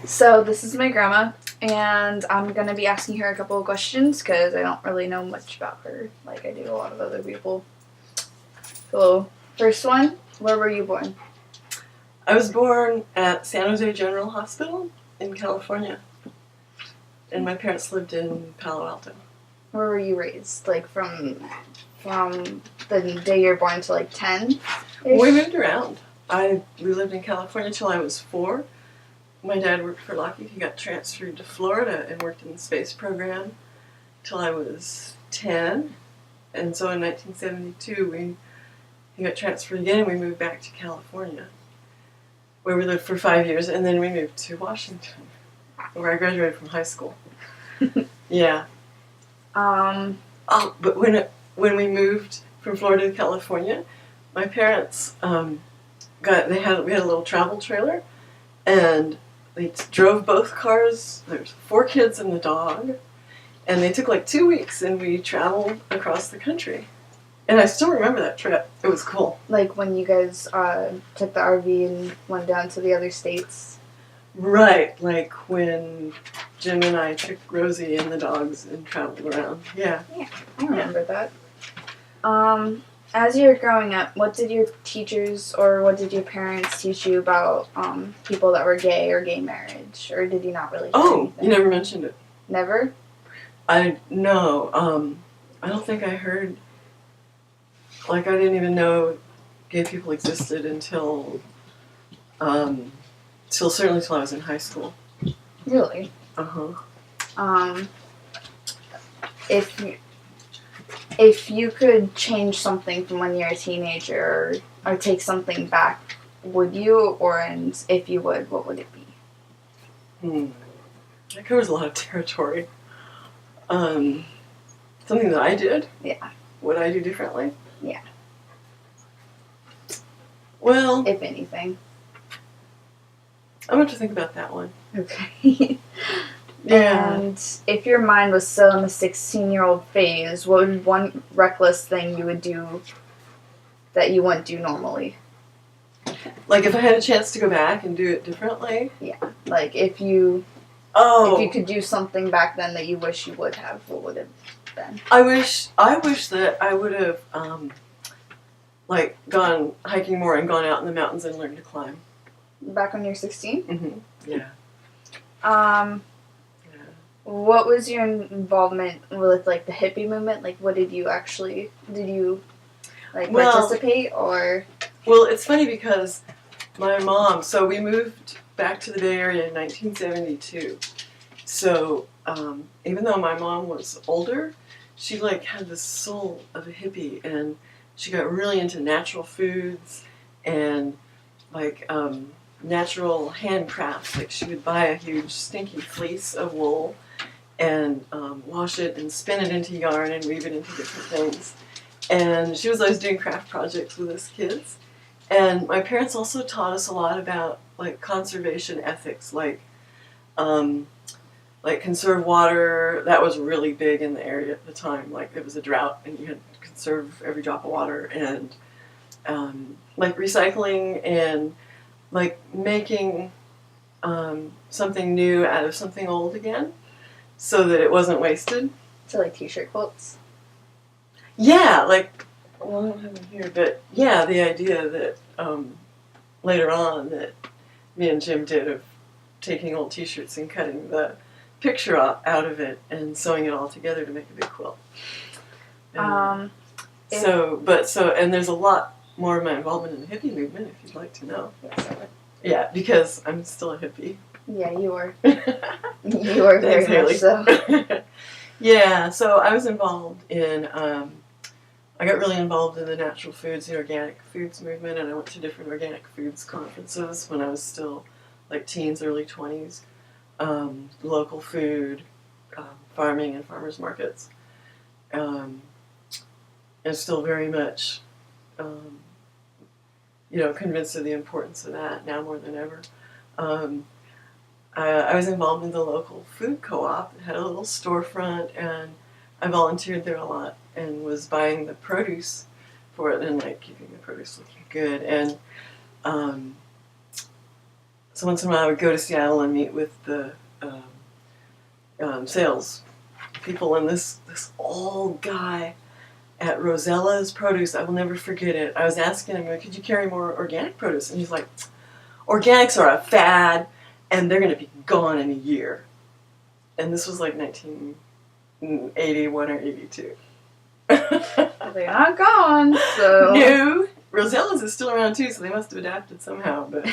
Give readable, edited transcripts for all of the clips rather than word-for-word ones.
So this is my grandma, and I'm gonna be asking her a couple of questions because I don't really know much about her, like I do a lot of other people. So, first one, where were you born? I was born at San Jose General Hospital in California, and my parents lived in Palo Alto. Where were you raised? Like from the day you're born to like 10? We moved around. We lived in California till I was 4. My dad worked for Lockheed. He got transferred to Florida and worked in the space program till I was 10. And so in 1972, he got transferred again, and we moved back to California, where we lived for 5 years, and then we moved to Washington, where I graduated from high school. Yeah. But when we moved from Florida to California, my parents we had a little travel trailer, and they drove both cars. There's 4 kids and the dog, and they took like 2 weeks, and we traveled across the country. And I still remember that trip. It was cool. Like when you guys took the RV and went down to the other states? Right, like when Jim and I took Rosie and the dogs and traveled around. Yeah. Yeah, I remember that. As you were growing up, what did your teachers or what did your parents teach you about people that were gay or gay marriage? Or did you not really hear anything? You never mentioned it. Never? No. I don't think I heard. Like, I didn't even know gay people existed until certainly till I was in high school. Really? Uh-huh. If you could change something from when you're a teenager or take something back, would you? Or and if you would, what would it be? That covers a lot of territory. Something that I did? Yeah. Would I do differently? Yeah. Well, if anything. I'm going to have to think about that one. Okay. Yeah. And if your mind was still in the 16-year-old phase, what would one reckless thing you would do that you wouldn't do normally? Like if I had a chance to go back and do it differently? Yeah. Like if you could do something back then that you wish you would have, what would it have been? I wish that I would have gone hiking more and gone out in the mountains and learned to climb. Back when you were 16? Mm-hmm. Yeah. What was your involvement with like the hippie movement? Like, what did you participate or? Well, it's funny because my mom. So we moved back to the Bay Area in 1972. So even though my mom was older, she had the soul of a hippie, and she got really into natural foods and natural handcrafts. Like she would buy a huge stinky fleece of wool and wash it and spin it into yarn and weave it into different things. And she was always doing craft projects with us kids. And my parents also taught us a lot about conservation ethics, like conserve water. That was really big in the area at the time. Like it was a drought and you had to conserve every drop of water, and recycling and making something new out of something old again, so that it wasn't wasted. So t-shirt quotes? Yeah, I don't have them here, but yeah, the idea that later on that me and Jim did of taking old t-shirts and cutting the picture out of it and sewing it all together to make a big quilt. And there's a lot more of my involvement in the hippie movement, if you'd like to know. Yes, I would. Yeah, because I'm still a hippie. Yeah, you are. You are very much so. Yeah, so I was involved in, I got really involved in the natural foods, the organic foods movement, and I went to different organic foods conferences when I was still teens, early 20s. Local food, farming and farmers markets. And still very much, convinced of the importance of that now more than ever. I was involved in the local food co-op. It had a little storefront, and I volunteered there a lot and was buying the produce for it and keeping the produce looking good. And so so once in a while I would go to Seattle and meet with the sales people, and this old guy at Rosella's Produce, I will never forget it. I was asking him, could you carry more organic produce? And he's like, organics are a fad, and they're going to be gone in a year. And this was like 1981 or 82. They're not gone, so... No, Rosella's is still around too, so they must have adapted somehow. But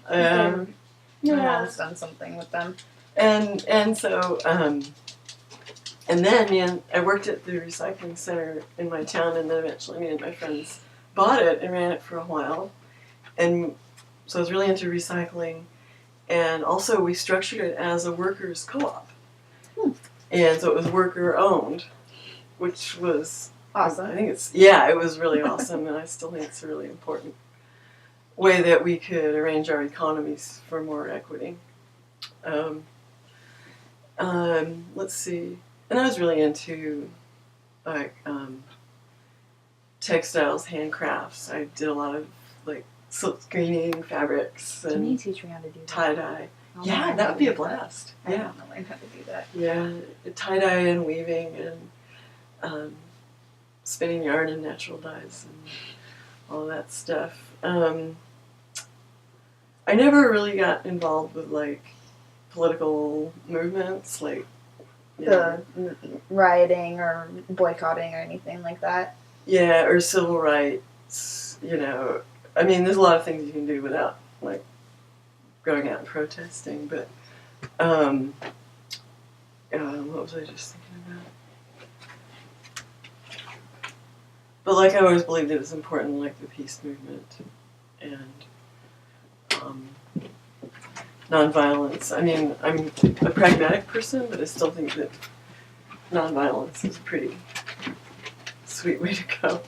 My mom's done something with them. and so and then I worked at the recycling center in my town, and then eventually me and my friends bought it and ran it for a while, and so I was really into recycling, and also we structured it as a workers' co-op, and so it was worker owned, which was Awesome. I think it was really awesome, and I still think it's a really important way that we could arrange our economies for more equity. Let's see. And I was really into like textiles, handcrafts. I did a lot of like silk screening, fabrics, Can you and teach me how to do that? tie-dye. I don't know Yeah, how that to would be do a blast. that. I Yeah, don't know how to do that. yeah, tie-dye and weaving and spinning yarn and natural dyes and all that stuff. I never really got involved with like political movements, like Rioting or boycotting or anything like that. yeah, or civil rights. You know, I mean, there's a lot of things you can do without like going out and protesting. But what was I just thinking about? But like I always believed it was important, like the peace movement and nonviolence. I mean, I'm a pragmatic person, but I still think that nonviolence is a pretty sweet way to go.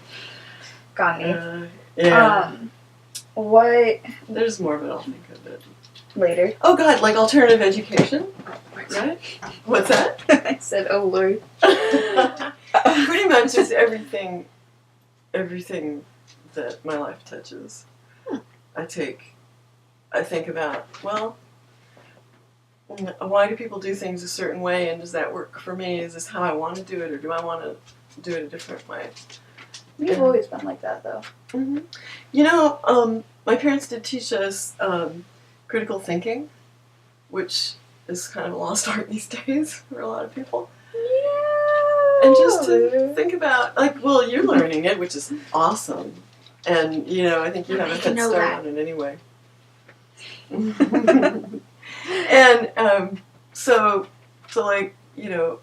Got me. Yeah. What There's more, but I'll think of it later? Oh God, like alternative education, right? What's that? I said, "Oh Lord." Pretty much just everything that my life touches. I think about, well, why do people do things a certain way, and does that work for me? Is this how I want to do it, or do I want to do it a different way? You've always been like that, though. Mm-hmm. You know, my parents did teach us critical thinking, which is kind of a lost art these days for a lot of people. Yeah. And just to think about, like, well, you're learning it, which is awesome. And, you know, I think you have a head start on it anyway. And so, like, you know,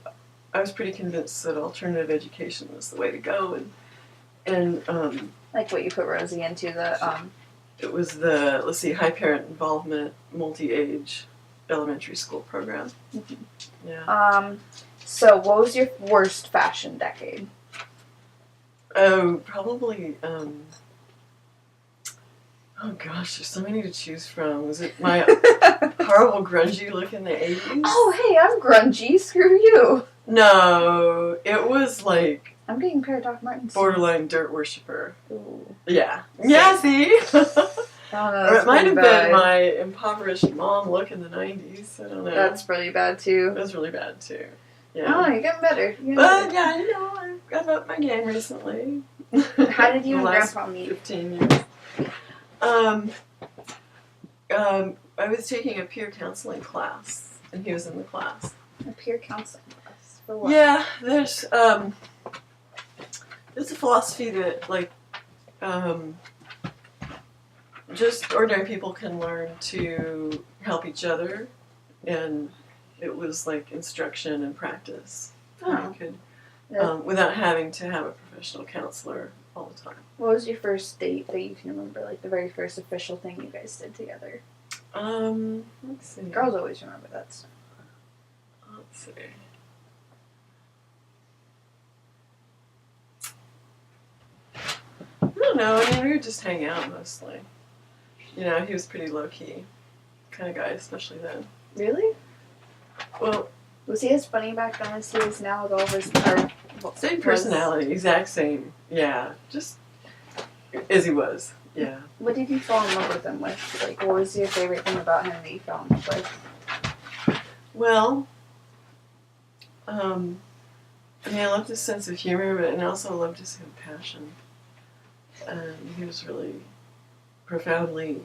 I was pretty convinced that alternative education was the way to go. And like what you put Rosie into, the it was the, let's see, high parent involvement, multi-age elementary school program. Yeah. So what was your worst fashion decade? Oh, probably, oh gosh, there's so many to choose from. Was it my horrible grungy look in the 80s? Oh, hey, I'm grungy. Screw you. No, it was like I'm getting a pair of Doc Martens. borderline dirt worshiper. Ooh. Yeah. Yeah, see? Oh, no, Or it might have bad. been my impoverished mom look in the 90s. I don't know. That's pretty bad, too. It was really bad, too. Yeah. Oh, you're getting better. But, yeah, you know, I've got up my game recently. How did you and last Grandpa meet? 15 years. I was taking a peer counseling class, and he was in the class. A peer counseling class. For what? Yeah, there's a philosophy that, like, just ordinary people can learn to help each other, and it was like instruction and practice. Oh. You could, Yeah. without having to have a professional counselor all the time. What was your first date that you can remember? Like the very first official thing you guys did together? Let's see. Girls always remember that stuff. Let's see. I don't know. I mean, we would just hang out mostly. You know, he was pretty low key kind of guy, especially then. Really? Well, Was he as funny back then as he is now with all of his... same personality, exact same. Yeah, just as he was. Yeah. What did you fall in love with him with? Like, what was your favorite thing about him that you fell in love with? Well, I mean, I loved his sense of humor, but and I also loved his compassion. And he was really profoundly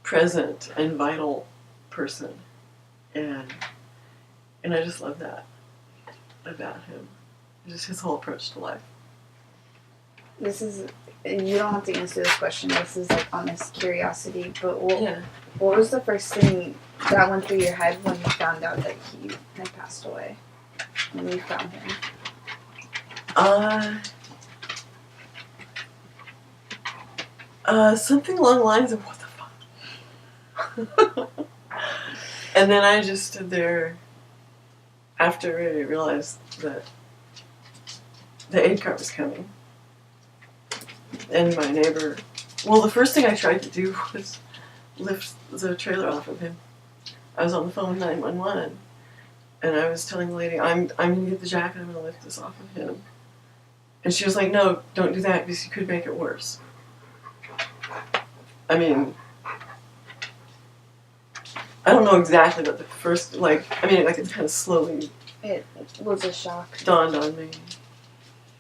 present and vital person, and I just love that about him. Just his whole approach to life. This is, you don't have to answer this question. This is like honest curiosity. But what was the first thing that went through your head when you found out that he had passed away? When you found him? Something along the lines of what the fuck. And then I just stood there after I realized that the aid car was coming. And my neighbor, well, the first thing I tried to do was lift the trailer off of him. I was on the phone with 911, and I was telling the lady, I'm going to get the jack and I'm going to lift this off of him. And she was like, no, don't do that because you could make it worse. I mean, I don't know exactly, but the first, it kind of slowly It was a shock. dawned on me.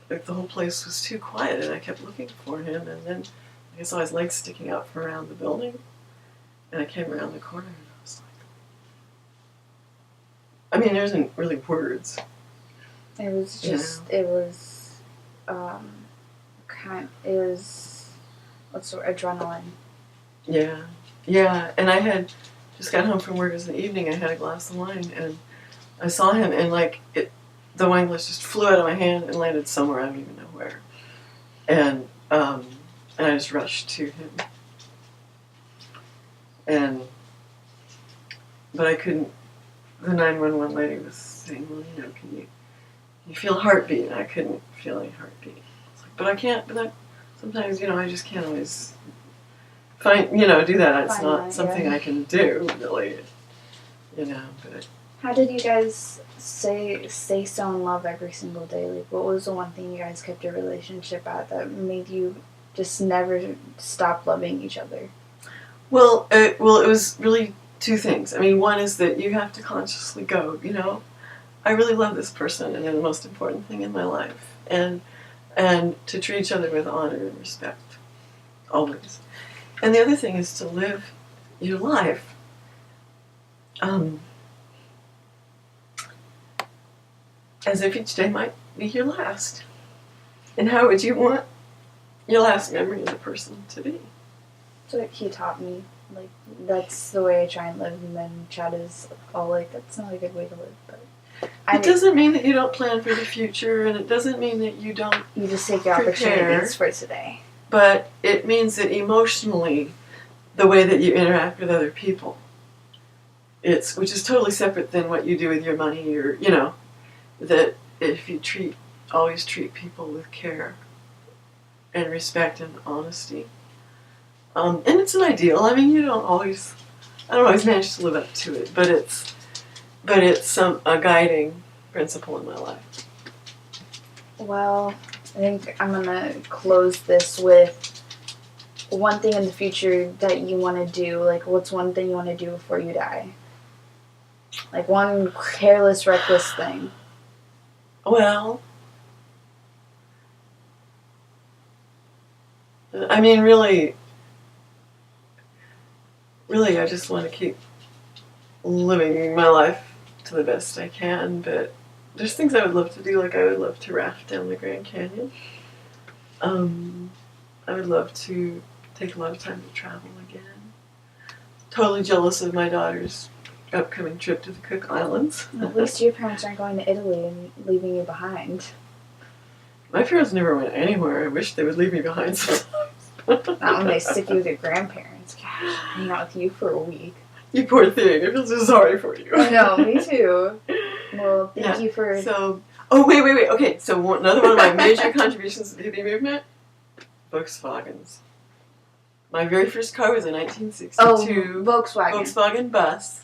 Like, the whole place was too quiet, and I kept looking for him, and then I saw his legs sticking out from around the building, and I came around the corner, and I was like, I mean, there isn't really words. It was just, what's the word, adrenaline. Yeah, and I had just got home from work. It was in the evening. I had a glass of wine, and I saw him, and the wine glass just flew out of my hand and landed somewhere, I don't even know where. And I just rushed to him. But I couldn't, the 911 lady was saying, well, can you feel a heartbeat? And I couldn't feel any heartbeat. It's like, but I can't, sometimes, I just can't always do that. It's not something I can do, really, but. How did you guys stay so in love every single day? Like, what was the one thing you guys kept your relationship at that made you just never stop loving each other? Well, it was really two things. I mean, one is that you have to consciously go, I really love this person, and they're the most important thing in my life, and to treat each other with honor and respect, always. And the other thing is to live your life as if each day might be your last. And how would you want your last memory of the person to be? That's what he taught me. Like, that's the way I try and live, and then Chad is all like, that's not a good way to live, but... It doesn't mean that you don't plan for the future, and it doesn't mean that you don't You just take your opportunities for today. But it means that emotionally, the way that you interact with other people, which is totally separate than what you do with your money, or, that if you always treat people with care and respect and honesty. And it's an ideal. I mean, I don't always manage to live up to it, but it's a guiding principle in my life. Well, I think I'm gonna close this with one thing in the future that you want to do. Like, what's one thing you want to do before you die? Like, one careless, reckless thing. Well, I mean, really, I just want to keep living my life to the best I can, but there's things I would love to do, like I would love to raft down the Grand Canyon. I would love to take a lot of time to travel again. Totally jealous of my daughter's upcoming trip to the Cook Islands. At least your parents aren't going to Italy and leaving you behind. My parents never went anywhere. I wish they would leave me behind sometimes. Not when they stick you with your grandparents. Gosh, hang out with you for a week. You poor thing. I feel so sorry for you. I know, me too. Well, thank you for... Wait. Okay, so another one of my major contributions to the hippie movement, Volkswagens. My very first car was a 1962 Volkswagen bus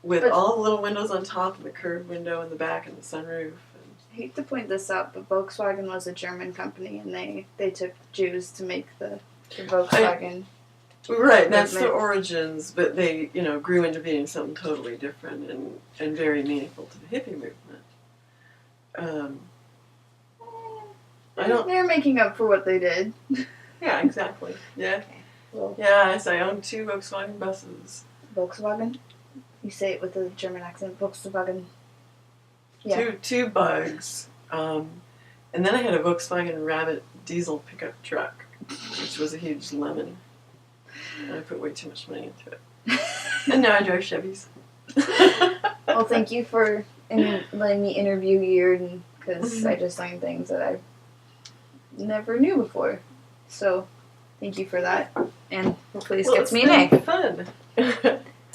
with all the little windows on top and the curved window in the back and the sunroof. I hate to point this out, but Volkswagen was a German company, and they took Jews to make the Volkswagen. Right, that's the movement. origins, but they, grew into being something totally different and very meaningful to the hippie movement. I don't. They're making up for what they did. Yeah, exactly. Yeah. Well, Yes, I own 2 Volkswagen buses. Volkswagen. You say it with a German accent. Volkswagen. Yeah. Two bugs. And then I had a Volkswagen Rabbit diesel pickup truck, which was a huge lemon. And I put way too much money into it. And now I drive Chevys. Well, thank you for letting me interview you, because I just learned things that I never knew before. So, thank you for that. And hopefully this gets me an A. Fun.